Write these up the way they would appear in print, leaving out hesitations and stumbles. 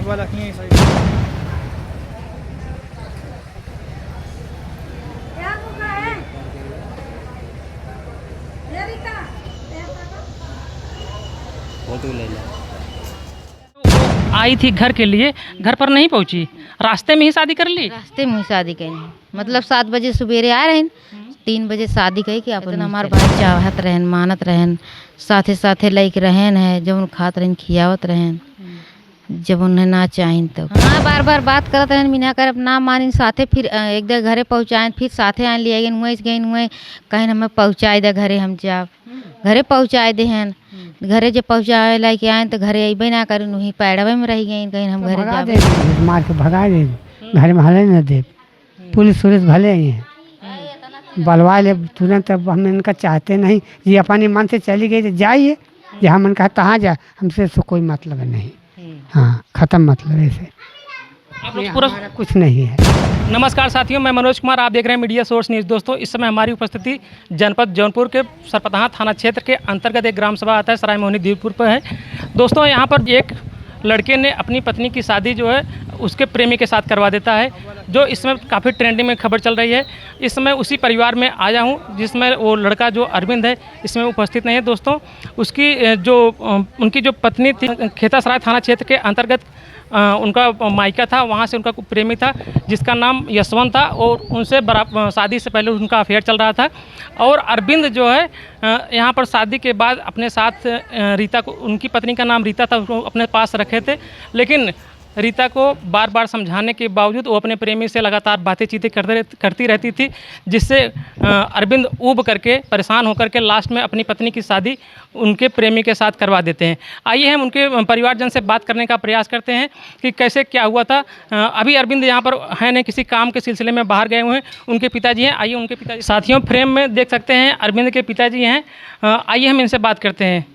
वाला की सही। आई थी घर के लिए, घर पर नहीं पहुंची, रास्ते में ही शादी कर ली। रास्ते में ही शादी करी, मतलब 7 बजे सवेरे आए रहन, 3 बजे शादी कही कि अपन हमारे भाई चाहत रहन, मानत रहन, साथे साथे लेके रहन है, जब उन खात रहन खियावत रहन, जब उन्हें ना चाहिए तो हाँ बार बार बात करत रहन, मिना कर ना मानी साथे, फिर एक दे घरे पहुँचाएं, फिर साथे आए लिए गए हुए कहीं हमें पहुँचाए दे घरे, हम जाब घरे पहुँचाए दे हैं, घरे जब पहुँचाए लाके आए तो घरे अबे ना करें, वहीं पैड़वे में रह गए, कहीं हम घरे जाबे मार के भगा दे, घर में हले न दे, पुलिस भले ही है बलवा ले तुरंत। अब हम इनका चाहते नहीं, ये अपने मन से चली गई तो जाइए, जहाँ मन कहा तहाँ जा, हमसे इसको कोई मतलब नहीं। हाँ ख़त्म मतलब ऐसे, आप लोग पूरा कुछ नहीं है। नमस्कार साथियों, मैं मनोज कुमार, आप देख रहे हैं मीडिया सोर्स न्यूज़। दोस्तों इस समय हमारी उपस्थिति जनपद जौनपुर के सरपतहा थाना क्षेत्र के अंतर्गत एक ग्राम सभा आता है, सराय मोहनी दीपपुर पर है। दोस्तों यहाँ पर एक लड़के ने अपनी पत्नी की शादी जो है उसके प्रेमी के साथ करवा देता है, जो इसमें काफ़ी ट्रेंडिंग में खबर चल रही है। इस समय उसी परिवार में आया हूँ जिसमें वो लड़का जो अरविंद है इसमें उपस्थित नहीं है। दोस्तों उसकी उनकी जो पत्नी थी, खेतासराय थाना क्षेत्र के अंतर्गत उनका मायका था, वहाँ से उनका प्रेमी था जिसका नाम यशवंत था, और उनसे शादी से पहले उनका अफेयर चल रहा था। और अरविंद जो है यहाँ पर शादी के बाद अपने साथ रीता को, उनकी पत्नी का नाम रीता था, उसको अपने पास रखे थे, लेकिन रीता को बार बार समझाने के बावजूद वो अपने प्रेमी से लगातार बातें करती रहती थी, जिससे अरविंद ऊब करके परेशान होकर के लास्ट में अपनी पत्नी की शादी उनके प्रेमी के साथ करवा देते हैं। आइए हम उनके परिवारजन से बात करने का प्रयास करते हैं कि कैसे क्या हुआ था। अभी अरविंद यहाँ पर है नहीं, किसी काम के सिलसिले में बाहर गए हुए हैं। उनके पिताजी हैं, आइए उनके पिताजी साथियों फ्रेम में देख सकते हैं, अरविंद के पिताजी हैं। आइए हम इनसे बात करते हैं।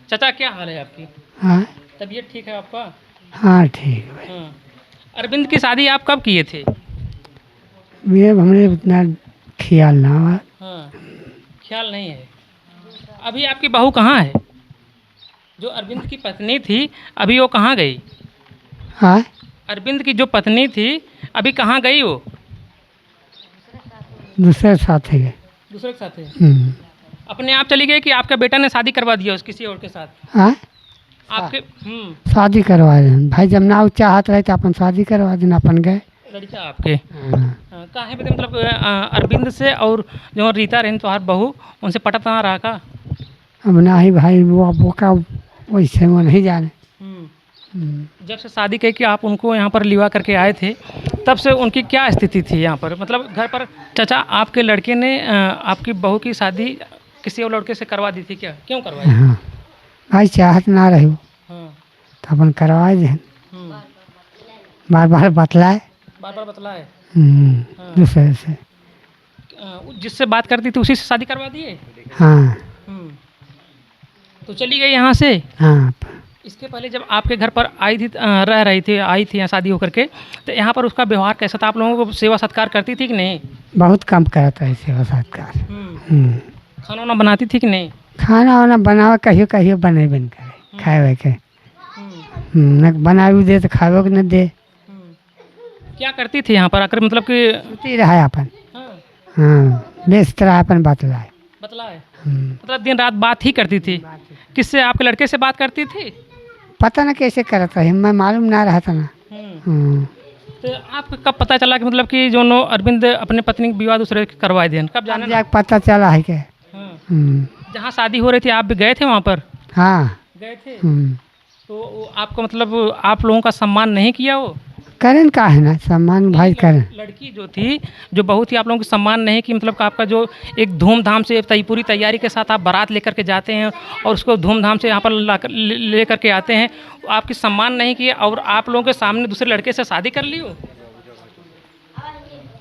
चाचा क्या हाल है आपकी? हाँ तबीयत ठीक है आपका? हाँ ठीक है। अरविंद की शादी आप कब किए थे? ये हमने उतना ख्याल ना हुआ। हाँ, ख्याल नहीं है। अभी आपकी बहू कहाँ है? जो अरविंद की पत्नी थी अभी वो कहाँ गई? हाँ अरविंद की जो पत्नी थी अभी कहाँ गई वो? दूसरे साथ है। दूसरे के साथ है। अपने आप चली गई कि आपका बेटा ने शादी करवा दिया उस किसी और के साथ? हाँ आपके शादी करवा दें भाई, जब ना चाहत रहे तो अपन शादी करवा देना, अपन गए। लड़का आपके कहाँ है? मतलब अरविंद से और जो रीता रहन तो हर बहू, उनसे पटत ना रहा का? अब ना ही भाई, वो का वैसे वो नहीं जाने। जब से शादी कह के आप उनको यहाँ पर लिवा करके आए थे तब से उनकी क्या स्थिति थी यहाँ पर, मतलब घर पर? चाचा आपके लड़के ने आपकी बहू की शादी किसी और लड़के से करवा दी थी क्या? क्यों करवाई? हाँ भाई चाहत ना रही हो तो अपन करवाए दे, बार बार बतलाए, दूसरे से जिससे बात करती थी उसी से शादी करवा दिए? हाँ तो चली गई यहाँ से? हाँ इसके पहले जब आपके घर पर आई थी, आई थी यहाँ शादी होकर के, तो यहाँ पर उसका व्यवहार कैसा था? आप लोगों को सेवा सत्कार करती थी कि नहीं? बहुत कम करता है सेवा सत्कार। खाना वाना बनाती थी कि नहीं? खाना वाना बनावा कहियो कहियो बने बन करे खाए के, न बनावे दे तो खावे न दे। क्या करती थी यहाँ पर आकर, मतलब कि सोती रहा अपन? हाँ बेचते रहा अपन, बतलाए। मतलब दिन रात बात ही करती थी? किससे? आपके लड़के से बात करती थी? पता ना कैसे करता है, मैं मालूम ना रहा था ना। तो आपको कब पता चला कि मतलब कि जो अरविंद अपने पत्नी की विवाह दूसरे करवाए दें? कब जाने पता चला है क्या? जहाँ शादी हो रही थी आप भी गए थे वहाँ पर? हाँ गए थे। तो आपको मतलब आप लोगों का सम्मान नहीं किया वो? करें का है ना सम्मान भाई करें। लड़की जो थी, जो बहू थी, आप लोगों को सम्मान नहीं की? मतलब आपका जो एक धूमधाम से पूरी तैयारी के साथ आप बारात लेकर के जाते हैं और उसको धूमधाम से यहाँ पर ले करके आते हैं, आपकी सम्मान नहीं किया और आप लोगों के सामने दूसरे लड़के से शादी कर ली हो?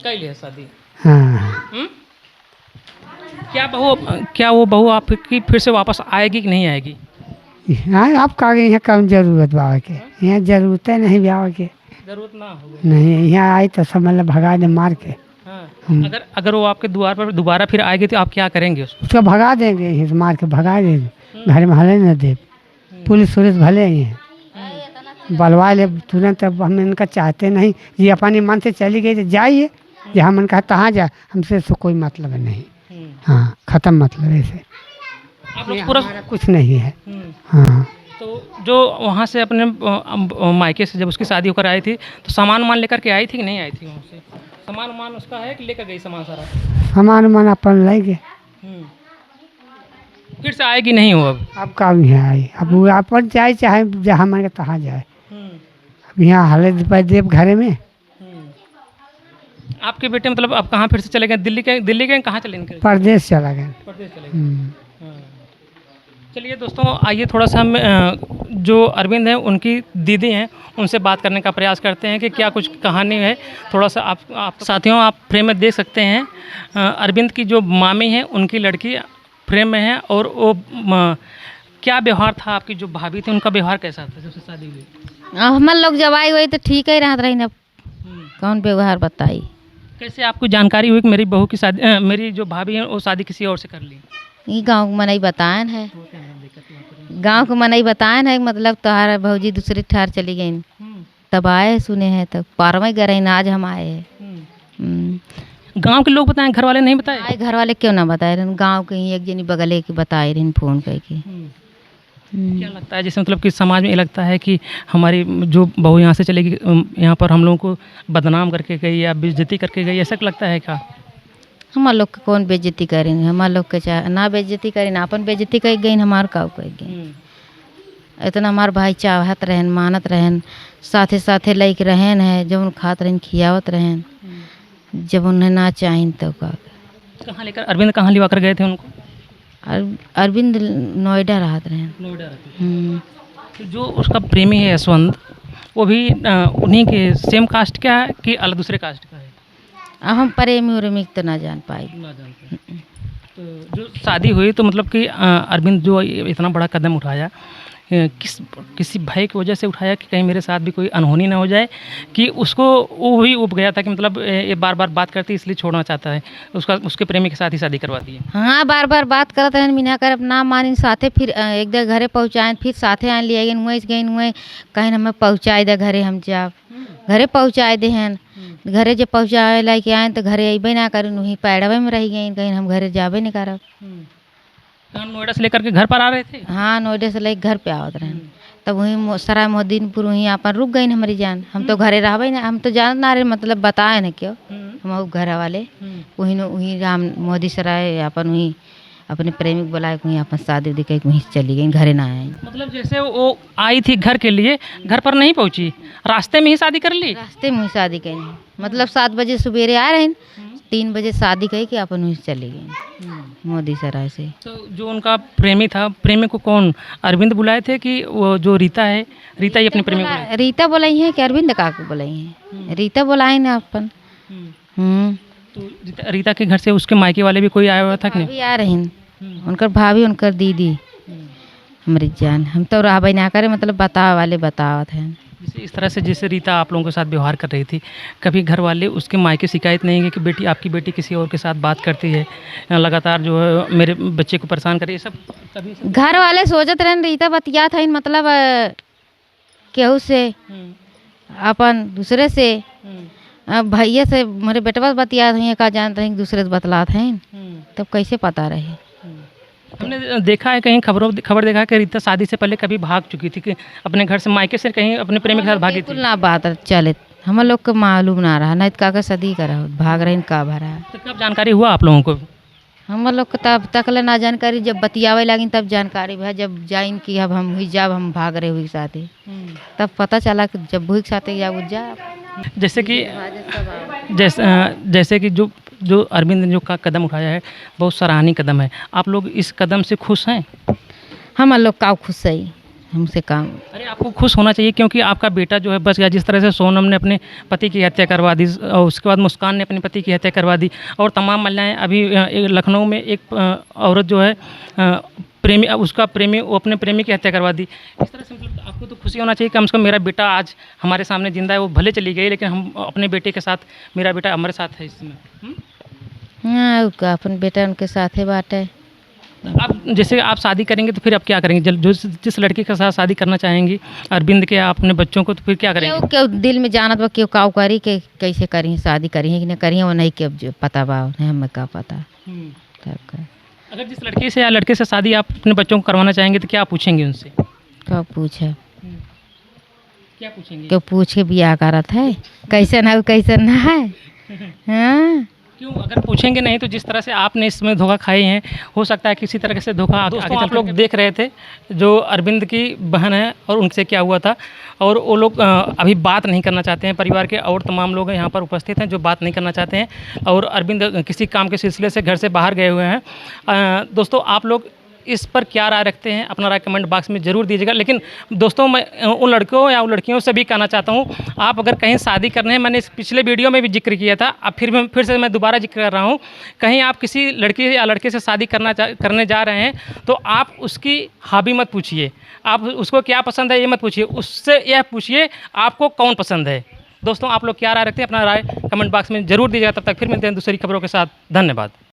कर लिया शादी? हाँ। क्या वो बहू आपकी फिर से वापस आएगी कि नहीं आएगी? हाँ आप कहा यहाँ कम जरूरत बाबा के, यहाँ जरूरत है नहीं बाबा के, जरूरत ना हो नहीं, यहाँ आई तो सब मतलब भगा दे मार के। अगर वो आपके द्वार पर दोबारा फिर आएगी तो आप क्या करेंगे? उसको भगा देंगे, यहीं से मार के भगा देंगे, घर में हले न दे, पुलिस भले ही है। बलवा ले तुरंत। अब हम इनका चाहते नहीं, ये अपने मन से चली गई तो जाइए, जहाँ मन कहा तहाँ जाए, हमसे इससे कोई मतलब नहीं। हाँ, ख़त्म मतलब ऐसे। आप लोग पूरा हमारा कुछ नहीं है। हाँ, तो जो वहाँ से अपने मायके से जब उसकी शादी होकर आई थी तो सामान वामान लेकर के आई थी कि नहीं आई थी? वहाँ से सामान वामान उसका है कि लेकर गई सामान सारा? सामान मन अपन लेंगे। फिर से आएगी नहीं वो अब? अब भी है आई, अब वो अपन जाए चाहे जहाँ मन के तहाँ जाए। अब यहाँ हालत पर देव घरे में। आपके बेटे मतलब अब कहाँ फिर से चले गए? दिल्ली गए कहाँ चले गए? परदेश चला गया। परदेश चले गए। हाँ। चलिए दोस्तों, आइए थोड़ा सा हम जो अरविंद हैं उनकी दीदी हैं उनसे बात करने का प्रयास करते हैं कि क्या कुछ कहानी है। थोड़ा सा आप साथियों, आप फ्रेम में देख सकते हैं अरविंद की जो मामी हैं उनकी लड़की फ्रेम में है। और वो क्या व्यवहार था, आपकी जो भाभी थी उनका व्यवहार कैसा था जब से शादी हुई? हमारे लोग जब आई हुई तो ठीक ही रहत रही, अब कौन व्यवहार बताई। कैसे आपको जानकारी हुई कि मेरी बहू की शादी मेरी जो भाभी है वो शादी किसी और से कर ली? ये गांव को मनई बतायन है, गांव को मनई बतायन है, मतलब तुम्हारा भौजी दूसरी ठार चली गई तब आए सुने हैं, तब पारवा गए आज हम आए हैं। गांव के लोग बताएं, घर वाले नहीं बताए? आए घर वाले क्यों ना बताए रहे, गांव के ही एक जनी बगले के बताए रहे फोन करके। क्या लगता है, जैसे मतलब कि समाज में ये लगता है कि हमारी जो बहू यहाँ से चलेगी यहाँ पर हम लोगों को बदनाम करके गई या बेइज्जती करके गई, ऐसा लगता है क्या? हमारे लोग के कौन बेइज्जती करेंगे, हमारे लोग के चाहे ना बेइज्जती करें ना अपन बेइज्जती कर गई, हमार का कर गई। इतना हमार भाई चाहत रहन, मानत रहन, साथे साथे लेके रहन है, जब उन खात रहन खियावत रहन, जब उन्हें ना चाहिए तो का। कहाँ लेकर अरविंद कहाँ लिवा कर गए थे उनको? अरविंद नोएडा रहत रहन। नोएडा रहते। जो उसका प्रेमी है यशवंत, वो भी उन्हीं के सेम कास्ट का है कि अलग दूसरे कास्ट का है? अब हम प्रेमी उरेमी तो ना जान पाए। ना जानते। तो जो शादी हुई तो मतलब कि अरविंद जो इतना बड़ा कदम उठाया, किसी भय की वजह से उठाया कि कहीं मेरे साथ भी कोई अनहोनी ना हो जाए, कि उसको वो भी उब गया था कि मतलब ये बार बार बात करती इसलिए छोड़ना चाहता है, उसके प्रेमी के साथ ही शादी करवा दी है? हाँ, बार बार बात करते हैं, मीना कर अपना मानी साथे, फिर एक दे घरे पहुँचाएं, फिर साथे आए लिए गए हुए कहीं हमें पहुँचाए दे घरे, हम जाब घरे पहुँचाए दे हैं, घरे जब पहुँचाए लाके आए तो घरे अबे ना करें, वहीं पैड़वे में रह गई, कहीं हम घरे जाबे नहीं करब। नोएडा से लेकर के घर पर आ रहे थे? हाँ, नोएडा से लेके घर पे आवत रहे, तब वहीं सराय मोहद्दीनपुर वहीं अपन रुक गई हमारी जान। हम तो घरे रहबे ना, हम तो जान ना रहे, मतलब बताए ना क्यों हम घर वाले वहीं राम मोदी सराय अपन वहीं अपने प्रेमिक बुलाए, वहीं अपन शादी उदी करके वहीं चली गई, घरे ना आई। मतलब जैसे वो आई थी घर के लिए, घर पर नहीं पहुंची, रास्ते में ही शादी कर ली? रास्ते में ही शादी करी, मतलब 7 बजे सवेरे आ रहे 3 बजे शादी करी कि अपन वहीं चली गई मोदी सराय से। तो जो उनका प्रेमी था, प्रेमी को कौन अरविंद बुलाए थे कि वो जो रीता है, रीता ही अपने प्रेमी को? रीता बुलाई है कि अरविंद काकू बुलाई है? रीता बुलाए ना अपन। तो रीता के घर से उसके मायके वाले भी कोई आया हुआ था कि नहीं? भाभी आ रही, उनकर भाभी, उनकर दीदी, हमारी जान। हम तो रहबे ना करे, मतलब बतावा वाले बतावत हैं। जैसे इस तरह से जैसे रीता आप लोगों के साथ व्यवहार कर रही थी, कभी घर वाले उसके मायके शिकायत नहीं है कि बेटी, आपकी बेटी किसी और के साथ बात करती है, लगातार जो है मेरे बच्चे को परेशान करे, ये सब कभी? घर वाले सोचत रहे रीता बतिया था, मतलब केहू से अपन दूसरे से, भैया से मेरे बेटवा बतिया था, का जानते हैं दूसरे से बतलात हैं, तब कैसे पता रहे? हमने देखा है कहीं खबर देखा है कि रीता शादी से पहले कभी भाग चुकी थी, कि अपने घर से मायके से कहीं अपने प्रेमी के साथ भागी थी। ना बात चले, हम लोग को मालूम ना रहा, नहीं तो का शादी करा भाग रहे का भरा। तो कब जानकारी हुआ आप लोगों को? हम लोग को तब तक ले ना जानकारी, जब बतियावे लगी तब जानकारी भैया, जब जाइन की अब हम हुई जब हम भाग रहे हुई साथे, तब पता चला कि जब हुई साथे या जा। जैसे कि जैसे कि जो अरविंद ने जो कदम उठाया है, बहुत सराहनीय कदम है। आप लोग इस कदम से खुश हैं? हम लोग का खुश है, हमसे काम। अरे आपको खुश होना चाहिए, क्योंकि आपका बेटा जो है बच गया। जिस तरह से सोनम ने अपने पति की हत्या करवा दी, और उसके बाद मुस्कान ने अपने पति की हत्या करवा दी, और तमाम महिलाएं, अभी लखनऊ में एक औरत जो है प्रेमी, उसका प्रेमी, वो अपने प्रेमी की हत्या करवा दी। इस तरह से मतलब आपको तो खुशी होना चाहिए कि कम से कम मेरा बेटा आज हमारे सामने जिंदा है। वो भले चली गई, लेकिन हम अपने बेटे के साथ, मेरा बेटा हमारे साथ है इसमें। हाँ, अपन बेटा उनके साथ ही बाटे। आप जैसे आप शादी करेंगे तो फिर आप क्या करेंगे? जो जिस लड़की के साथ शादी करना चाहेंगी अरविंद के आप अपने बच्चों को, तो फिर क्या करेंगे? क्यों क्यों दिल में जानत बा क्यों काऊ करी के कैसे करी शादी करी है कि नहीं करी है वो नहीं के जो पता बा उन्हें हमें का पता तब का अगर जिस लड़की से या लड़के से शादी आप अपने बच्चों को करवाना चाहेंगे तो क्या पूछेंगे उनसे? कब पूछे क्या पूछेंगे? क्यों पूछ के बियाह करत है कैसे ना कैसे ना है हाँ क्यों अगर पूछेंगे नहीं तो जिस तरह से आपने इसमें धोखा खाए हैं, हो सकता है किसी तरह से धोखा दोस्तों आप लोग देख रहे थे जो अरविंद की बहन है और उनसे क्या हुआ था, और वो लोग अभी बात नहीं करना चाहते हैं। परिवार के और तमाम लोग यहाँ पर उपस्थित हैं जो बात नहीं करना चाहते हैं, और अरविंद किसी काम के सिलसिले से घर से बाहर गए हुए हैं। दोस्तों आप लोग इस पर क्या राय रखते हैं अपना राय कमेंट बॉक्स में ज़रूर दीजिएगा। लेकिन दोस्तों मैं उन लड़कों या उन लड़कियों से भी कहना चाहता हूँ, आप अगर कहीं शादी करने हैं, मैंने इस पिछले वीडियो में भी जिक्र किया था, अब फिर से मैं दोबारा जिक्र कर रहा हूँ, कहीं आप किसी लड़की या लड़के से शादी करने जा रहे हैं तो आप उसकी हॉबी मत पूछिए, आप उसको क्या पसंद है ये मत पूछिए, उससे यह पूछिए आपको कौन पसंद है। दोस्तों आप लोग क्या राय रखते हैं अपना राय कमेंट बॉक्स में ज़रूर दीजिएगा। तब तक फिर मिलते हैं दूसरी खबरों के साथ। धन्यवाद।